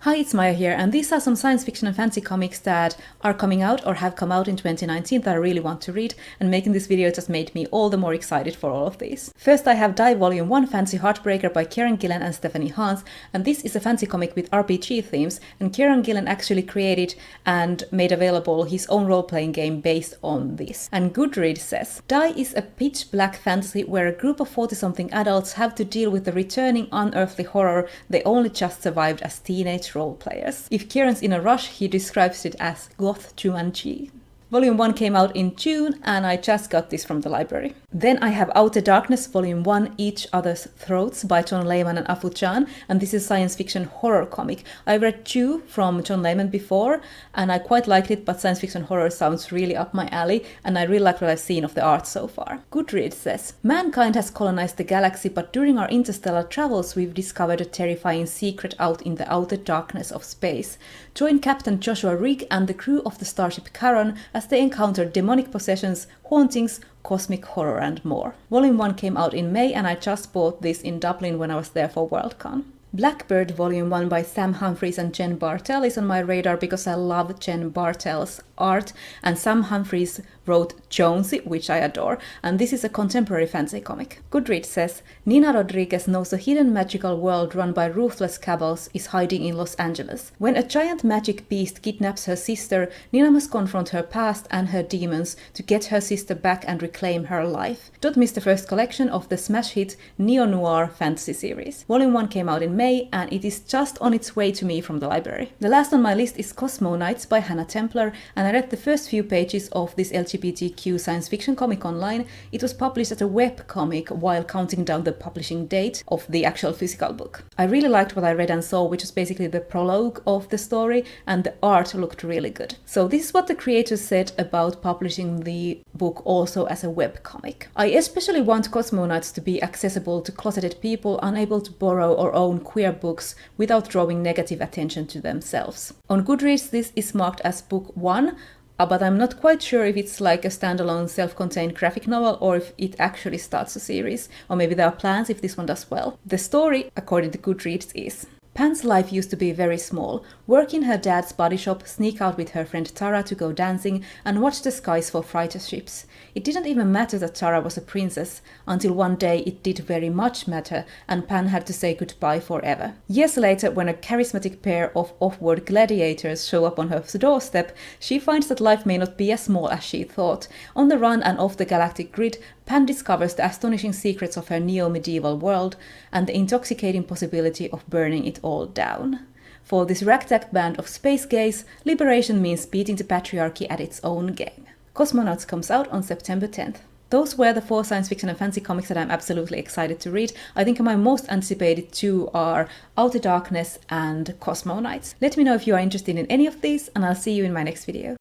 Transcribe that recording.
Hi, it's Maija here, and these are some science fiction and fantasy comics that are coming out or have come out in 2019 that I really want to read, and making this video just made me all the more excited for all of these. First I have Die Volume 1 Fantasy Heartbreaker by Kieran Gillen and Stephanie Hans, and this is a fantasy comic with RPG themes, and Kieran Gillen actually created and made available his own role-playing game based on this. And Goodreads says, Die is a pitch-black fantasy where a group of 40-something adults have to deal with the returning unearthly horror they only just survived as teenage role players. If Kieran's in a rush, he describes it as goth Jumanji. Volume 1 came out in June, and I just got this from the library. Then I have Outer Darkness Volume 1 Each Other's Throats by John Layman and Afu Chan, and this is a science fiction horror comic. I read 2 from John Layman before, and I quite liked it, but science fiction horror sounds really up my alley, and I really like what I've seen of the art so far. Goodreads says, mankind has colonized the galaxy, but during our interstellar travels we've discovered a terrifying secret out in the outer darkness of space. Join Captain Joshua Rigg and the crew of the starship Charon as they encounter demonic possessions, hauntings, cosmic horror and more. Volume 1 came out in May, and I just bought this in Dublin when I was there for Worldcon. Blackbird Volume 1 by Sam Humphries and Jen Bartel is on my radar because I love Jen Bartel's art, and Sam Humphries wrote Jonesy, which I adore, and this is a contemporary fantasy comic. Goodreads says, Nina Rodriguez knows a hidden magical world run by ruthless cabals is hiding in Los Angeles. When a giant magic beast kidnaps her sister, Nina must confront her past and her demons to get her sister back and reclaim her life. Don't miss the first collection of the smash hit neo-noir fantasy series. Volume 1 came out in May, and it is just on its way to me from the library. The last on my list is Cosmo Knights by Hannah Templar, and I read the first few pages of this LGBTQ science fiction comic online. It was published as a web comic while counting down the publishing date of the actual physical book. I really liked what I read and saw, which was basically the prologue of the story, and the art looked really good. So this is what the creators said about publishing the book also as a web comic. I especially want Cosmo Knights to be accessible to closeted people unable to borrow or own queer books without drawing negative attention to themselves. On Goodreads this is marked as book 1, but I'm not quite sure if it's like a standalone self-contained graphic novel or if it actually starts a series, or maybe there are plans if this one does well. The story, according to Goodreads, is Pan's life used to be very small. Work in her dad's body shop, sneak out with her friend Tara to go dancing, and watch the skies for freighter ships. It didn't even matter that Tara was a princess, until one day it did very much matter, and Pan had to say goodbye forever. Years later, when a charismatic pair of off-world gladiators show up on her doorstep, she finds that life may not be as small as she thought. On the run and off the galactic grid, Pan discovers the astonishing secrets of her neo-medieval world and the intoxicating possibility of burning it all down. For this ragtag band of space gays, liberation means beating the patriarchy at its own game. Cosmonauts comes out on September 10th. Those were the 4 science fiction and fantasy comics that I'm absolutely excited to read. I think my most anticipated 2 are Outer Darkness and Cosmo Knights. Let me know if you are interested in any of these, and I'll see you in my next video.